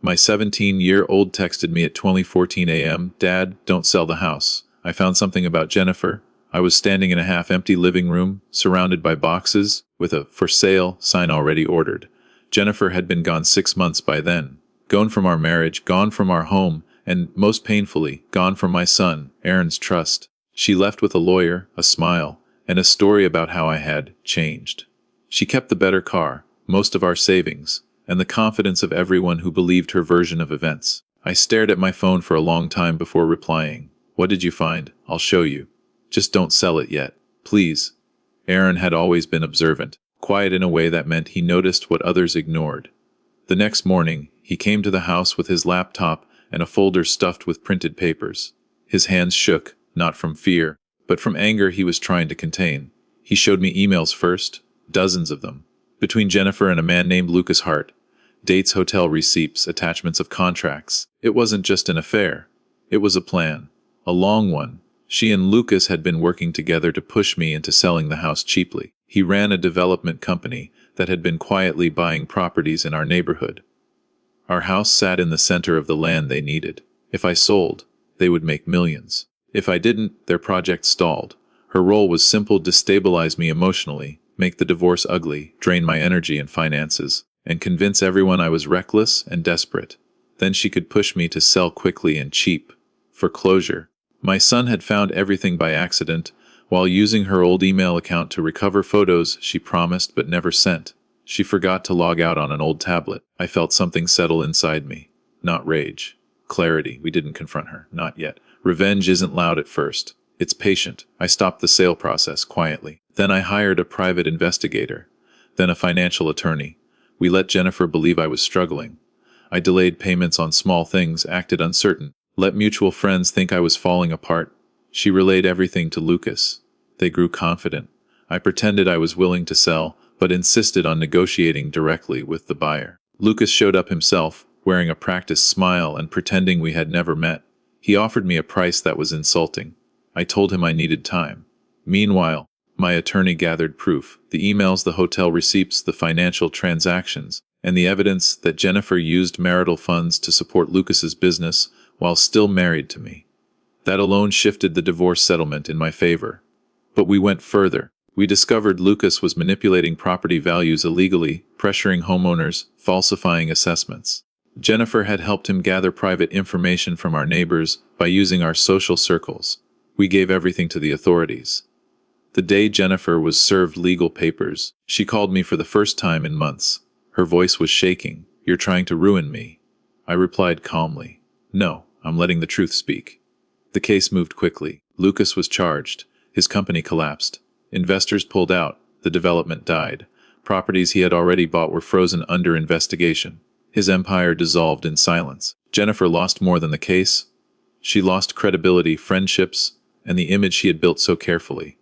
My 17-year-old texted me at 20:14 a.m., "Dad, don't sell the house. I found something about Jennifer." I was standing in a half-empty living room, surrounded by boxes, with a "for sale" sign already ordered. Jennifer had been gone 6 months by then. Gone from our marriage, gone from our home, and, most painfully, gone from my son, Aaron's trust. She left with a lawyer, a smile, and a story about how I had changed. She kept the better car, most of our savings, and the confidence of everyone who believed her version of events. I stared at my phone for a long time before replying. "What did you find? I'll show you. Just don't sell it yet, please." Aaron had always been observant, quiet in a way that meant he noticed what others ignored. The next morning, he came to the house with his laptop and a folder stuffed with printed papers. His hands shook, not from fear, but from anger he was trying to contain. He showed me emails first, dozens of them, between Jennifer and a man named Lucas Hart. Dates, hotel receipts, attachments of contracts. It wasn't just an affair. It was a plan. A long one. She and Lucas had been working together to push me into selling the house cheaply. He ran a development company that had been quietly buying properties in our neighborhood. Our house sat in the center of the land they needed. If I sold, they would make millions. If I didn't, their project stalled. Her role was simple: destabilize me emotionally, make the divorce ugly, drain my energy and finances, and convince everyone I was reckless and desperate. Then she could push me to sell quickly and cheap. Foreclosure. My son had found everything by accident, while using her old email account to recover photos she promised but never sent. She forgot to log out on an old tablet. I felt something settle inside me. Not rage. Clarity. We didn't confront her. Not yet. Revenge isn't loud at first. It's patient. I stopped the sale process quietly. Then I hired a private investigator. Then a financial attorney. We let Jennifer believe I was struggling. I delayed payments on small things, acted uncertain, let mutual friends think I was falling apart. She relayed everything to Lucas. They grew confident. I pretended I was willing to sell, but insisted on negotiating directly with the buyer. Lucas showed up himself, wearing a practiced smile and pretending we had never met. He offered me a price that was insulting. I told him I needed time. Meanwhile, my attorney gathered proof: the emails, the hotel receipts, the financial transactions, and the evidence that Jennifer used marital funds to support Lucas's business while still married to me. That alone shifted the divorce settlement in my favor. But we went further. We discovered Lucas was manipulating property values illegally, pressuring homeowners, falsifying assessments. Jennifer had helped him gather private information from our neighbors by using our social circles. We gave everything to the authorities. The day Jennifer was served legal papers, she called me for the first time in months. Her voice was shaking. "You're trying to ruin me." I replied calmly, "No, I'm letting the truth speak." The case moved quickly. Lucas was charged. His company collapsed. Investors pulled out. The development died. Properties he had already bought were frozen under investigation. His empire dissolved in silence. Jennifer lost more than the case. She lost credibility, friendships, and the image she had built so carefully.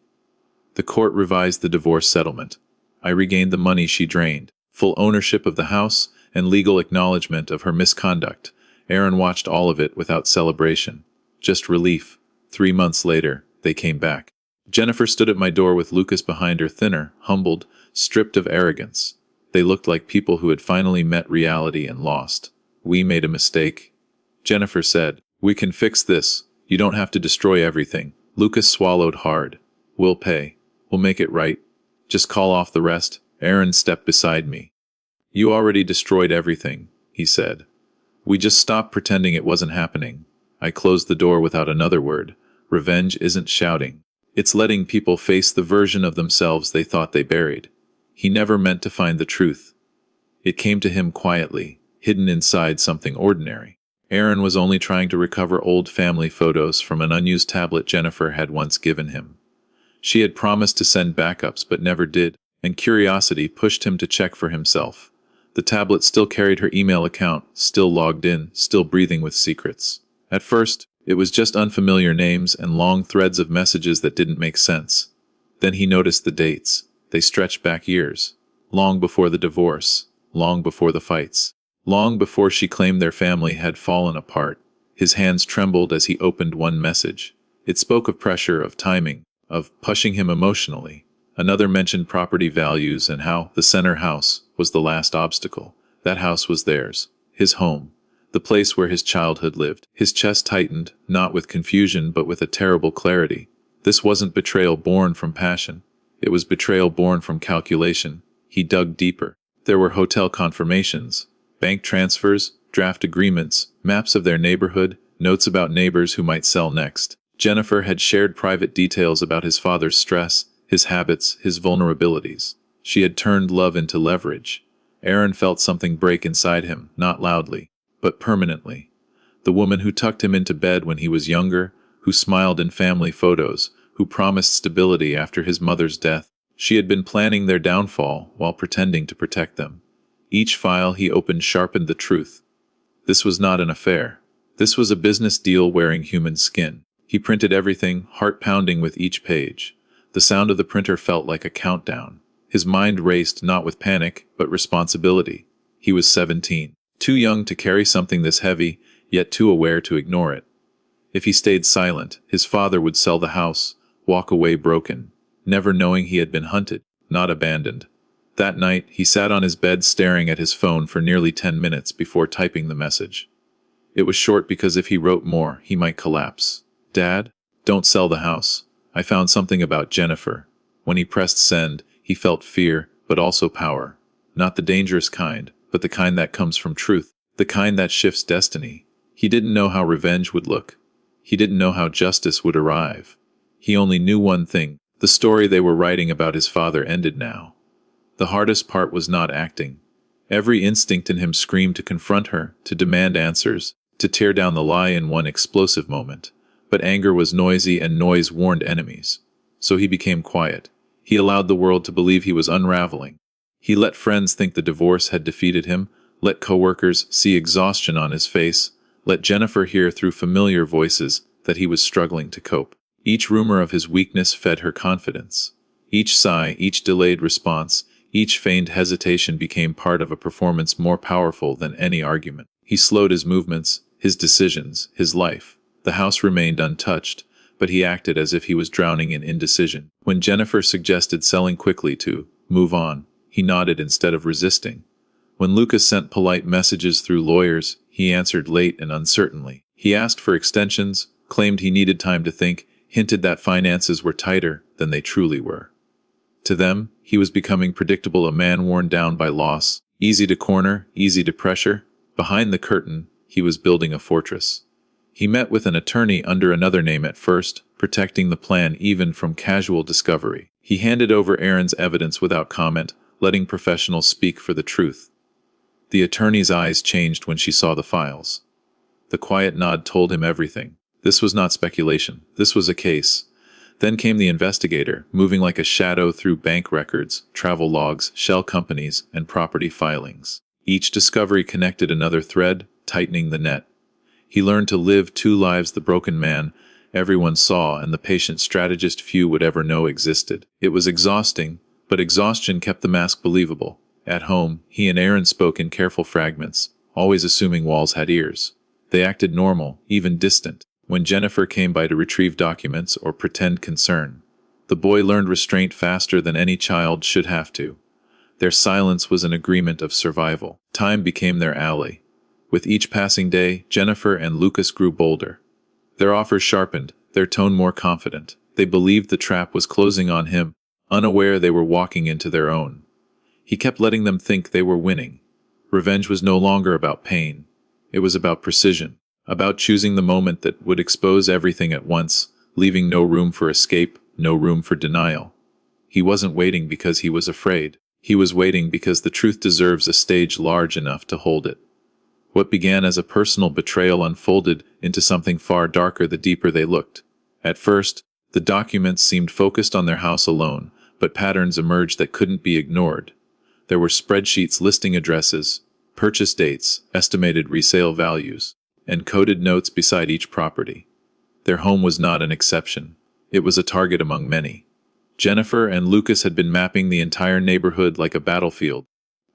The court revised the divorce settlement. I regained the money she drained, full ownership of the house, and legal acknowledgement of her misconduct. Aaron watched all of it without celebration, just relief. 3 months later, they came back. Jennifer stood at my door with Lucas behind her, thinner, humbled, stripped of arrogance. They looked like people who had finally met reality and lost. "We made a mistake," Jennifer said. "We can fix this. You don't have to destroy everything." Lucas swallowed hard. "We'll pay. We'll make it right. Just call off the rest." Aaron stepped beside me. "You already destroyed everything," he said. "We just stopped pretending it wasn't happening." I closed the door without another word. Revenge isn't shouting. It's letting people face the version of themselves they thought they buried. He never meant to find the truth. It came to him quietly, hidden inside something ordinary. Aaron was only trying to recover old family photos from an unused tablet Jennifer had once given him. She had promised to send backups but never did, and curiosity pushed him to check for himself. The tablet still carried her email account, still logged in, still breathing with secrets. At first, it was just unfamiliar names and long threads of messages that didn't make sense. Then he noticed the dates. They stretched back years. Long before the divorce. Long before the fights. Long before she claimed their family had fallen apart. His hands trembled as he opened one message. It spoke of pressure, of timing, of pushing him emotionally. Another mentioned property values and how the center house was the last obstacle. That house was theirs, his home. the place where his childhood lived. His chest tightened, not with confusion but with a terrible clarity. This wasn't betrayal born from passion. It was betrayal born from calculation. He dug deeper. There were hotel confirmations, bank transfers, draft agreements, maps of their neighborhood, notes about neighbors who might sell next. Jennifer had shared private details about his father's stress, his habits, his vulnerabilities. She had turned love into leverage. Aaron felt something break inside him, not loudly, but permanently. The woman who tucked him into bed when he was younger, who smiled in family photos, who promised stability after his mother's death. She had been planning their downfall while pretending to protect them. Each file he opened sharpened the truth. This was not an affair. This was a business deal wearing human skin. He printed everything, heart pounding with each page. The sound of the printer felt like a countdown. His mind raced not with panic, but responsibility. He was 17, too young to carry something this heavy, yet too aware to ignore it. If he stayed silent, his father would sell the house, walk away broken, never knowing he had been hunted, not abandoned. That night, he sat on his bed staring at his phone for nearly 10 minutes before typing the message. It was short because if he wrote more, he might collapse. Dad, don't sell the house. I found something about Jennifer. When he pressed send, he felt fear, but also power. Not the dangerous kind, but the kind that comes from truth, the kind that shifts destiny. He didn't know how revenge would look. He didn't know how justice would arrive. He only knew one thing: the story they were writing about his father ended now. The hardest part was not acting. Every instinct in him screamed to confront her, to demand answers, to tear down the lie in one explosive moment. But anger was noisy and noise warned enemies. So he became quiet. He allowed the world to believe he was unraveling. He let friends think the divorce had defeated him, let coworkers see exhaustion on his face, let Jennifer hear through familiar voices that he was struggling to cope. Each rumor of his weakness fed her confidence. Each sigh, each delayed response, each feigned hesitation became part of a performance more powerful than any argument. He slowed his movements, his decisions, his life. The house remained untouched, but he acted as if he was drowning in indecision. When Jennifer suggested selling quickly to move on, he nodded instead of resisting. When Lucas sent polite messages through lawyers, he answered late and uncertainly. He asked for extensions, claimed he needed time to think, hinted that finances were tighter than they truly were. To them, he was becoming predictable, a man worn down by loss, easy to corner, easy to pressure. Behind the curtain, he was building a fortress. He met with an attorney under another name at first, protecting the plan even from casual discovery. He handed over Aaron's evidence without comment, letting professionals speak for the truth. The attorney's eyes changed when she saw the files. The quiet nod told him everything. This was not speculation. This was a case. Then came the investigator, moving like a shadow through bank records, travel logs, shell companies, and property filings. Each discovery connected another thread, tightening the net. He learned to live two lives: the broken man everyone saw and the patient strategist few would ever know existed. It was exhausting, but exhaustion kept the mask believable. At home, he and Aaron spoke in careful fragments, always assuming walls had ears. They acted normal, even distant. When Jennifer came by to retrieve documents or pretend concern, the boy learned restraint faster than any child should have to. Their silence was an agreement of survival. Time became their ally. With each passing day, Jennifer and Lucas grew bolder. Their offers sharpened, their tone more confident. They believed the trap was closing on him, unaware they were walking into their own. He kept letting them think they were winning. Revenge was no longer about pain. It was about precision, about choosing the moment that would expose everything at once, leaving no room for escape, no room for denial. He wasn't waiting because he was afraid. He was waiting because the truth deserves a stage large enough to hold it. What began as a personal betrayal unfolded into something far darker the deeper they looked. At first, the documents seemed focused on their house alone, but patterns emerged that couldn't be ignored. There were spreadsheets listing addresses, purchase dates, estimated resale values, and coded notes beside each property. Their home was not an exception. It was a target among many. Jennifer and Lucas had been mapping the entire neighborhood like a battlefield,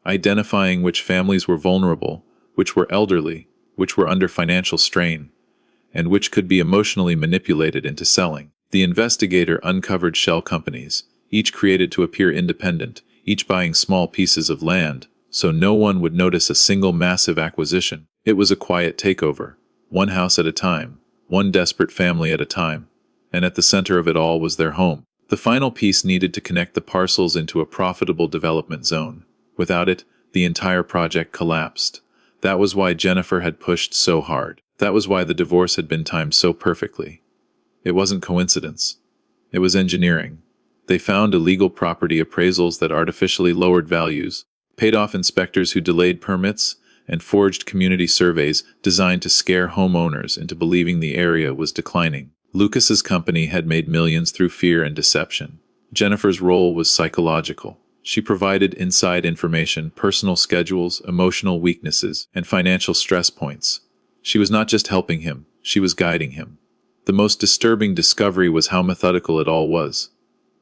identifying which families were vulnerable, which were elderly, which were under financial strain, and which could be emotionally manipulated into selling. The investigator uncovered shell companies, each created to appear independent, each buying small pieces of land, so no one would notice a single massive acquisition. It was a quiet takeover, one house at a time, one desperate family at a time, and at the center of it all was their home. The final piece needed to connect the parcels into a profitable development zone. Without it, the entire project collapsed. That was why Jennifer had pushed so hard. That was why the divorce had been timed so perfectly. It wasn't coincidence. It was engineering. They found illegal property appraisals that artificially lowered values, paid off inspectors who delayed permits, and forged community surveys designed to scare homeowners into believing the area was declining. Lucas's company had made millions through fear and deception. Jennifer's role was psychological. She provided inside information, personal schedules, emotional weaknesses, and financial stress points. She was not just helping him, she was guiding him. The most disturbing discovery was how methodical it all was.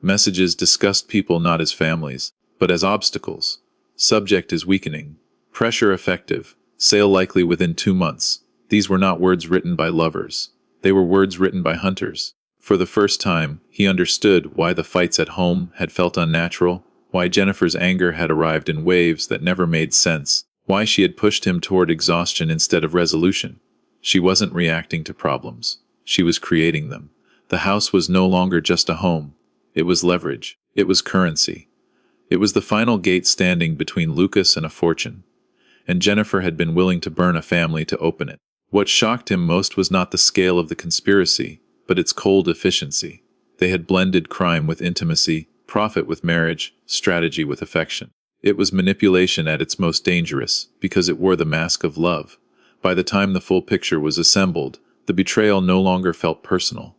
Messages discussed people not as families, but as obstacles. Subject is weakening. Pressure effective. Sale likely within 2 months. These were not words written by lovers. They were words written by hunters. For the first time, he understood why the fights at home had felt unnatural, why Jennifer's anger had arrived in waves that never made sense, why she had pushed him toward exhaustion instead of resolution. She wasn't reacting to problems. She was creating them. The house was no longer just a home. It was leverage. It was currency. It was the final gate standing between Lucas and a fortune. And Jennifer had been willing to burn a family to open it. What shocked him most was not the scale of the conspiracy, but its cold efficiency. They had blended crime with intimacy, profit with marriage, strategy with affection. It was manipulation at its most dangerous, because it wore the mask of love. By the time the full picture was assembled, the betrayal no longer felt personal.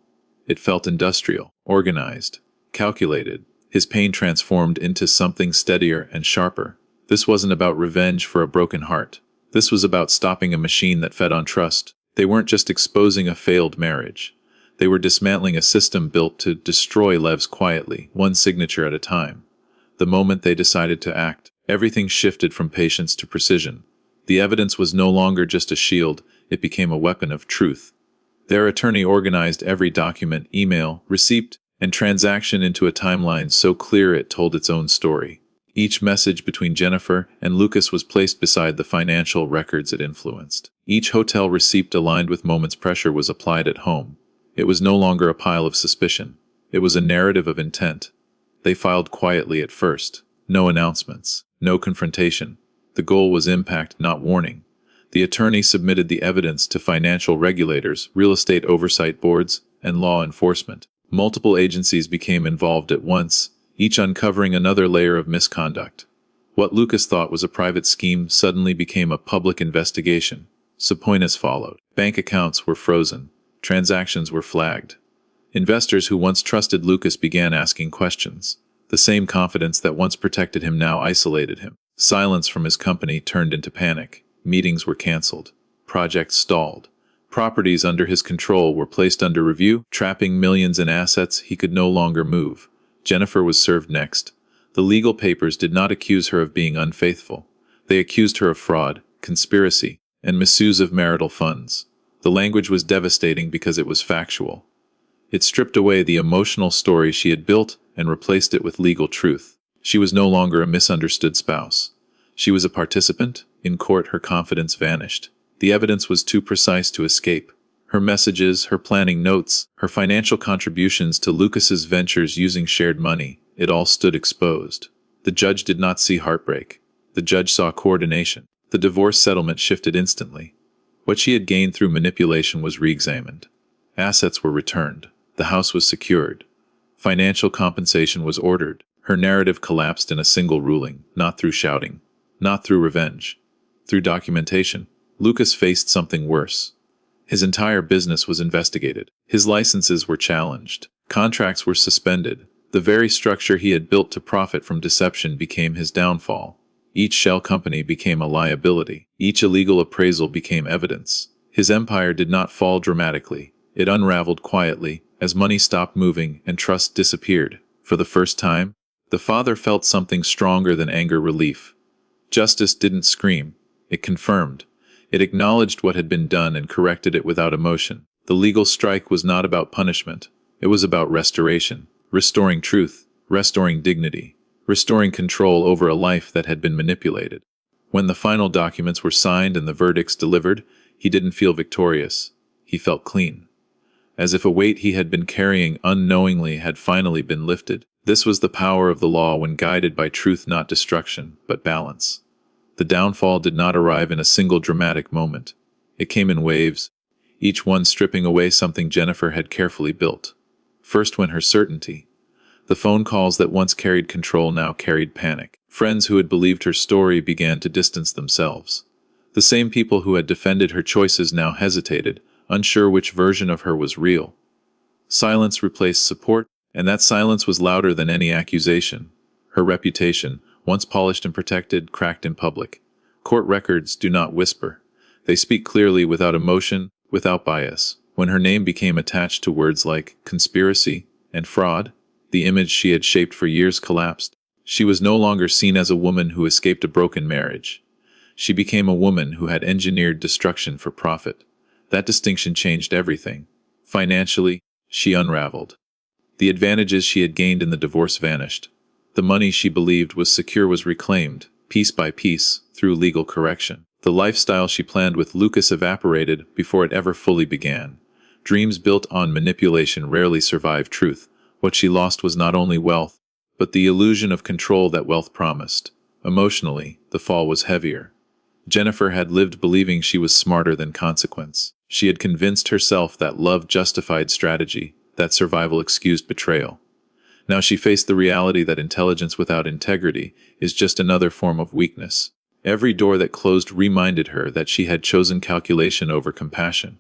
It felt industrial, organized, calculated. His pain transformed into something steadier and sharper. This wasn't about revenge for a broken heart. This was about stopping a machine that fed on trust. They weren't just exposing a failed marriage. They were dismantling a system built to destroy lives quietly, one signature at a time. The moment they decided to act, everything shifted from patience to precision. The evidence was no longer just a shield, it became a weapon of truth. Their attorney organized every document, email, receipt, and transaction into a timeline so clear it told its own story. Each message between Jennifer and Lucas was placed beside the financial records it influenced. Each hotel receipt aligned with moments pressure was applied at home. It was no longer a pile of suspicion. It was a narrative of intent. They filed quietly at first. No announcements. No confrontation. The goal was impact, not warning. The attorney submitted the evidence to financial regulators, real estate oversight boards, and law enforcement. Multiple agencies became involved at once, each uncovering another layer of misconduct. What Lucas thought was a private scheme suddenly became a public investigation. Subpoenas followed. Bank accounts were frozen. Transactions were flagged. Investors who once trusted Lucas began asking questions. The same confidence that once protected him now isolated him. Silence from his company turned into panic. Meetings were canceled. Projects stalled. Properties under his control were placed under review, trapping millions in assets he could no longer move. Jennifer was served next. The legal papers did not accuse her of being unfaithful. They accused her of fraud, conspiracy, and misuse of marital funds. The language was devastating because it was factual. It stripped away the emotional story she had built and replaced it with legal truth. She was no longer a misunderstood spouse. She was a participant. In court, her confidence vanished. The evidence was too precise to escape. Her messages, her planning notes, her financial contributions to Lucas's ventures using shared money, it all stood exposed. The judge did not see heartbreak. The judge saw coordination. The divorce settlement shifted instantly. What she had gained through manipulation was re-examined. Assets were returned. The house was secured. Financial compensation was ordered. Her narrative collapsed in a single ruling, not through shouting, not through revenge, through documentation. Lucas faced something worse. His entire business was investigated. His licenses were challenged. Contracts were suspended. The very structure he had built to profit from deception became his downfall. Each shell company became a liability. Each illegal appraisal became evidence. His empire did not fall dramatically. It unraveled quietly, as money stopped moving and trust disappeared. For the first time, the father felt something stronger than anger relief. Justice didn't scream. It confirmed. It acknowledged what had been done and corrected it without emotion. The legal strike was not about punishment. It was about restoration. Restoring truth. Restoring dignity. Restoring control over a life that had been manipulated. When the final documents were signed and the verdicts delivered, he didn't feel victorious. He felt clean, as if a weight he had been carrying unknowingly had finally been lifted. This was the power of the law when guided by truth, not destruction, but balance. The downfall did not arrive in a single dramatic moment. It came in waves, each one stripping away something Jennifer had carefully built. First went her certainty. The phone calls that once carried control now carried panic. Friends who had believed her story began to distance themselves. The same people who had defended her choices now hesitated, unsure which version of her was real. Silence replaced support, and that silence was louder than any accusation. Her reputation, once polished and protected, cracked in public. Court records do not whisper. They speak clearly, without emotion, without bias. When her name became attached to words like conspiracy and fraud, the image she had shaped for years collapsed. She was no longer seen as a woman who escaped a broken marriage. She became a woman who had engineered destruction for profit. That distinction changed everything. Financially, she unraveled. The advantages she had gained in the divorce vanished. The money she believed was secure was reclaimed, piece by piece, through legal correction. The lifestyle she planned with Lucas evaporated before it ever fully began. Dreams built on manipulation rarely survive truth. What she lost was not only wealth, but the illusion of control that wealth promised. Emotionally, the fall was heavier. Jennifer had lived believing she was smarter than consequence. She had convinced herself that love justified strategy, that survival excused betrayal. Now she faced the reality that intelligence without integrity is just another form of weakness. Every door that closed reminded her that she had chosen calculation over compassion.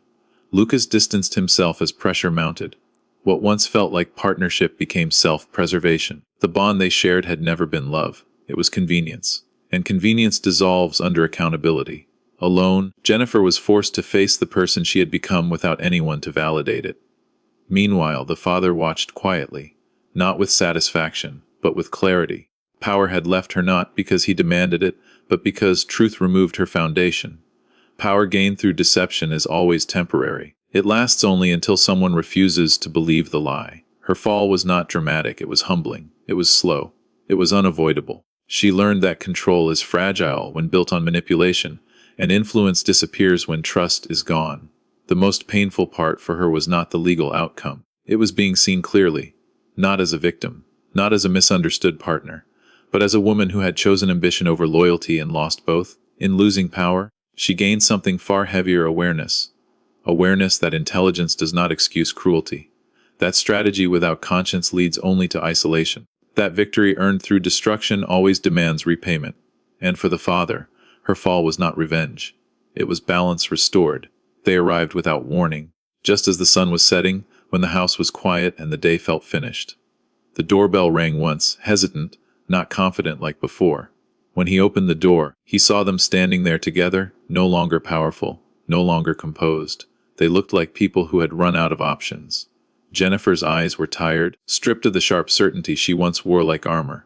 Lucas distanced himself as pressure mounted. What once felt like partnership became self-preservation. The bond they shared had never been love. It was convenience. And convenience dissolves under accountability. Alone, Jennifer was forced to face the person she had become without anyone to validate it. Meanwhile, the father watched quietly, not with satisfaction, but with clarity. Power had left her not because he demanded it, but because truth removed her foundation. Power gained through deception is always temporary. It lasts only until someone refuses to believe the lie. Her fall was not dramatic, it was humbling. It was slow. It was unavoidable. She learned that control is fragile when built on manipulation, and influence disappears when trust is gone. The most painful part for her was not the legal outcome. It was being seen clearly, not as a victim, not as a misunderstood partner, but as a woman who had chosen ambition over loyalty and lost both. In losing power, she gained something far heavier: awareness. Awareness that intelligence does not excuse cruelty. That strategy without conscience leads only to isolation. That victory earned through destruction always demands repayment. And for the father, her fall was not revenge. It was balance restored. They arrived without warning, just as the sun was setting, when the house was quiet and the day felt finished. The doorbell rang once, hesitant, not confident like before. When he opened the door, he saw them standing there together, no longer powerful, no longer composed. They looked like people who had run out of options. Jennifer's eyes were tired, stripped of the sharp certainty she once wore like armor.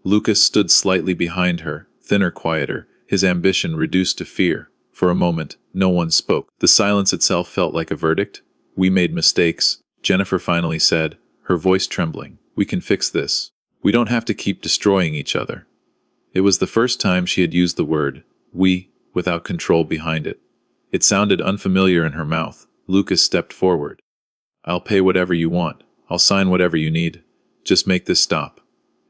Lucas stood slightly behind her, thinner, quieter, his ambition reduced to fear. For a moment, no one spoke. The silence itself felt like a verdict. "We made mistakes," Jennifer finally said, her voice trembling. "We can fix this. We don't have to keep destroying each other." It was the first time she had used the word "we" without control behind it. It sounded unfamiliar in her mouth. Lucas stepped forward. "I'll pay whatever you want. I'll sign whatever you need. Just make this stop."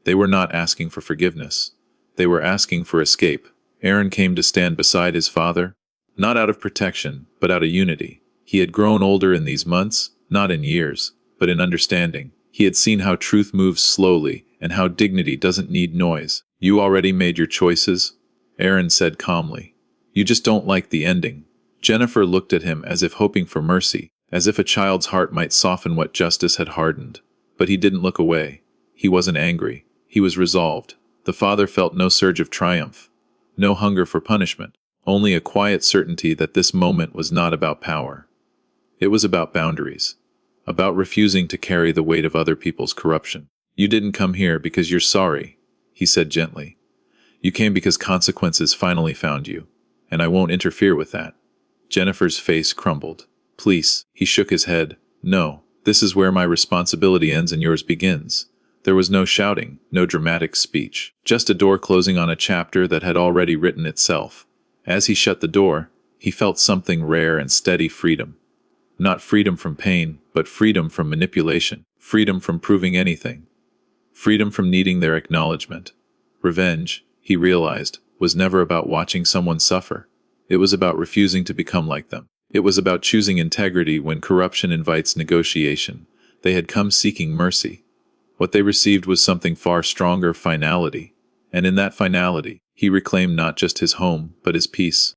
They were not asking for forgiveness. They were asking for escape. Aaron came to stand beside his father, not out of protection, but out of unity. He had grown older in these months, not in years, but in understanding. He had seen how truth moves slowly and how dignity doesn't need noise. "You already made your choices," Aaron said calmly. "You just don't like the ending." Jennifer looked at him as if hoping for mercy, as if a child's heart might soften what justice had hardened. But he didn't look away. He wasn't angry. He was resolved. The father felt no surge of triumph, no hunger for punishment, only a quiet certainty that this moment was not about power. It was about boundaries, about refusing to carry the weight of other people's corruption. "You didn't come here because you're sorry," he said gently. "You came because consequences finally found you, and I won't interfere with that." Jennifer's face crumbled. "Please," he shook his head. "No, this is where my responsibility ends and yours begins. There was no shouting, no dramatic speech, just a door closing on a chapter that had already written itself. As he shut the door, he felt something rare and steady: freedom. Not freedom from pain, but freedom from manipulation, freedom from proving anything, freedom from needing their acknowledgement. Revenge, he realized, was never about watching someone suffer. It was about refusing to become like them. It was about choosing integrity when corruption invites negotiation. They had come seeking mercy. What they received was something far stronger: finality. And in that finality, he reclaimed not just his home, but his peace.